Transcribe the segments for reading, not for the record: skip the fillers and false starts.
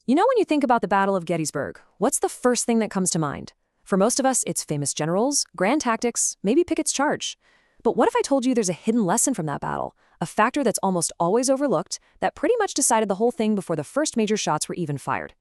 You know, when you think about the Battle of Gettysburg, what's the first thing that comes to mind? For most of us, it's famous generals, grand tactics, maybe Pickett's charge. But what if I told you there's a hidden lesson from that battle, a factor that's almost always overlooked, that pretty much decided the whole thing before the first major shots were even fired?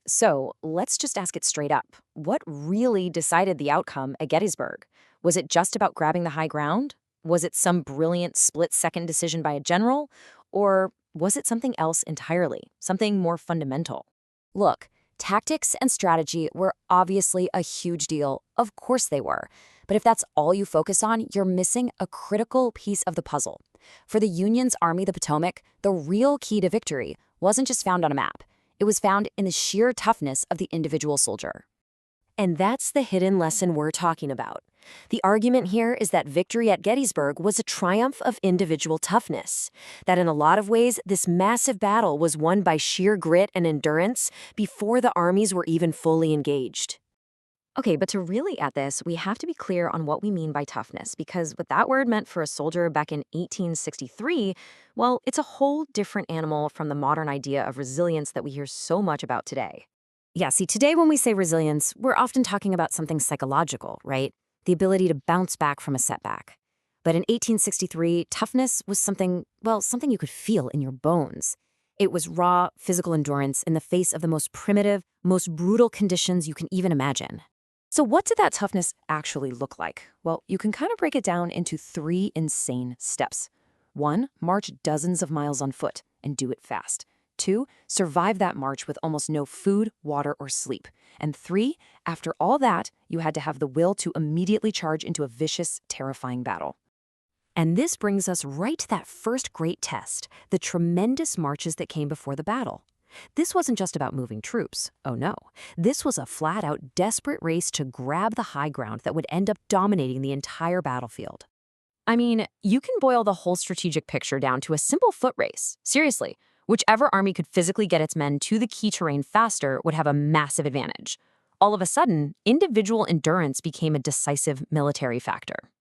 So let's just ask it straight up. What really decided the outcome at Gettysburg? Was it just about grabbing the high ground? Was it some brilliant split-second decision by a general? Or was it something else entirely, something more fundamental? Look, tactics and strategy were obviously a huge deal. Of course they were. But if that's all you focus on, you're missing a critical piece of the puzzle. For the Union's Army, the Potomac, the real key to victory wasn't just found on a map. It was found in the sheer toughness of the individual soldier. And that's the hidden lesson we're talking about. The argument here is that victory at Gettysburg was a triumph of individual toughness, that in a lot of ways, this massive battle was won by sheer grit and endurance before the armies were even fully engaged. Okay, but to really at this, we have to be clear on what we mean by toughness, because what that word meant for a soldier back in 1863, well, it's a whole different animal from the modern idea of resilience that we hear so much about today. Yeah, see, today when we say resilience, we're often talking about something psychological, right? The ability to bounce back from a setback. But in 1863, toughness was something, well, something you could feel in your bones. It was raw, physical endurance in the face of the most primitive, most brutal conditions you can even imagine. So what did that toughness actually look like? Well, you can kind of break it down into three insane steps. 1, march dozens of miles on foot and do it fast. 2, survive that march with almost no food, water, or sleep. And 3, after all that, you had to have the will to immediately charge into a vicious, terrifying battle. And this brings us right to that first great test, the tremendous marches that came before the battle. This wasn't just about moving troops. Oh no. This was a flat-out desperate race to grab the high ground that would end up dominating the entire battlefield. I mean, you can boil the whole strategic picture down to a simple foot race. Seriously, whichever army could physically get its men to the key terrain faster would have a massive advantage. All of a sudden, individual endurance became a decisive military factor.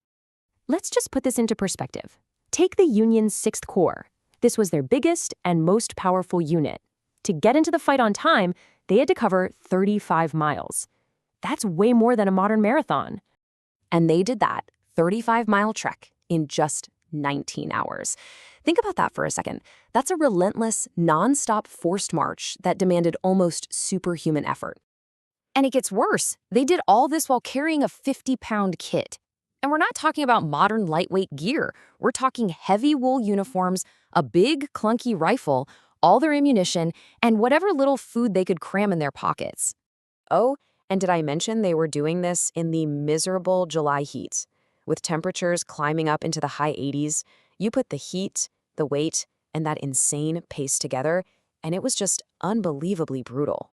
Let's just put this into perspective. Take the Union's 6th Corps. This was their biggest and most powerful unit. To get into the fight on time, they had to cover 35 miles. That's way more than a modern marathon. And they did that 35-mile trek in just 19 hours. Think about that for a second. That's a relentless, non-stop forced march that demanded almost superhuman effort. And it gets worse. They did all this while carrying a 50-pound kit. And we're not talking about modern lightweight gear. We're talking heavy wool uniforms, a big, clunky rifle, all their ammunition, and whatever little food they could cram in their pockets. Oh, and did I mention they were doing this in the miserable July heat? With temperatures climbing up into the high 80s, you put the heat, the weight, and that insane pace together, and it was just unbelievably brutal.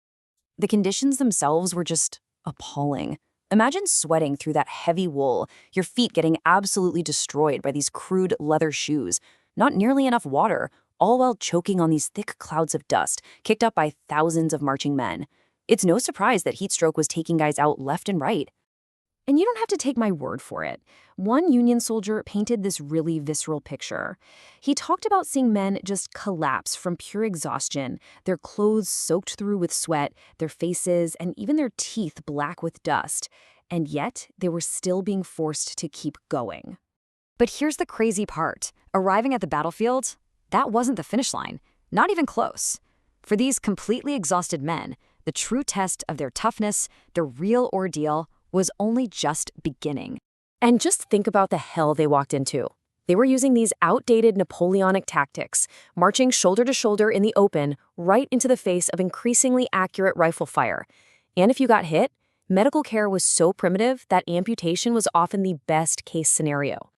The conditions themselves were just appalling. Imagine sweating through that heavy wool, your feet getting absolutely destroyed by these crude leather shoes, not nearly enough water, all while choking on these thick clouds of dust kicked up by thousands of marching men. It's no surprise that heat stroke was taking guys out left and right. And you don't have to take my word for it. One Union soldier painted this really visceral picture. He talked about seeing men just collapse from pure exhaustion, their clothes soaked through with sweat, their faces and even their teeth black with dust. And yet, they were still being forced to keep going. But here's the crazy part. Arriving at the battlefield, that wasn't the finish line, not even close. For these completely exhausted men, the true test of their toughness, the real ordeal, was only just beginning. And just think about the hell they walked into. They were using these outdated Napoleonic tactics, marching shoulder to shoulder in the open, right into the face of increasingly accurate rifle fire. And if you got hit, medical care was so primitive that amputation was often the best-case scenario.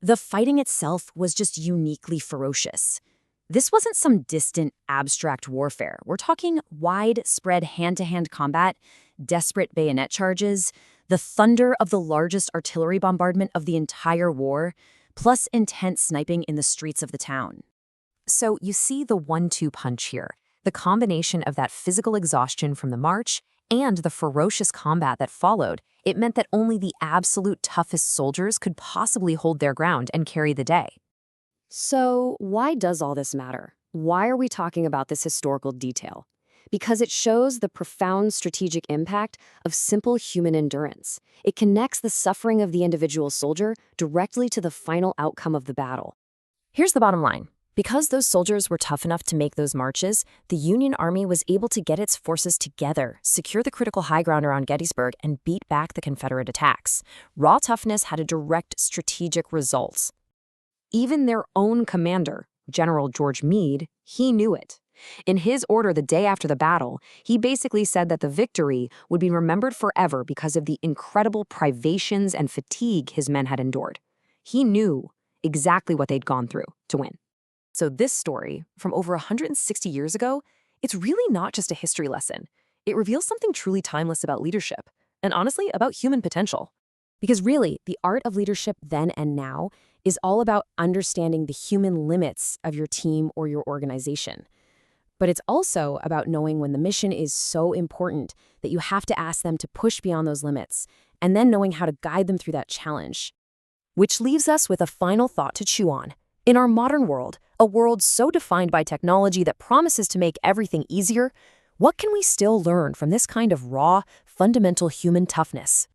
The fighting itself was just uniquely ferocious. This wasn't some distant, abstract warfare. We're talking widespread hand-to-hand combat, desperate bayonet charges, the thunder of the largest artillery bombardment of the entire war, plus intense sniping in the streets of the town. So you see the 1-2 punch here, the combination of that physical exhaustion from the march and the ferocious combat that followed. It meant that only the absolute toughest soldiers could possibly hold their ground and carry the day. So why does all this matter? Why are we talking about this historical detail? Because it shows the profound strategic impact of simple human endurance. It connects the suffering of the individual soldier directly to the final outcome of the battle. Here's the bottom line. Because those soldiers were tough enough to make those marches, the Union Army was able to get its forces together, secure the critical high ground around Gettysburg, and beat back the Confederate attacks. Raw toughness had a direct strategic result. Even their own commander, General George Meade, he knew it. In his order the day after the battle, he basically said that the victory would be remembered forever because of the incredible privations and fatigue his men had endured. He knew exactly what they'd gone through to win. So this story, from over 160 years ago, it's really not just a history lesson. It reveals something truly timeless about leadership, and honestly, about human potential. Because really, the art of leadership then and now is all about understanding the human limits of your team or your organization. But it's also about knowing when the mission is so important that you have to ask them to push beyond those limits, and then knowing how to guide them through that challenge. Which leaves us with a final thought to chew on. In our modern world, a world so defined by technology that promises to make everything easier, what can we still learn from this kind of raw, fundamental human toughness?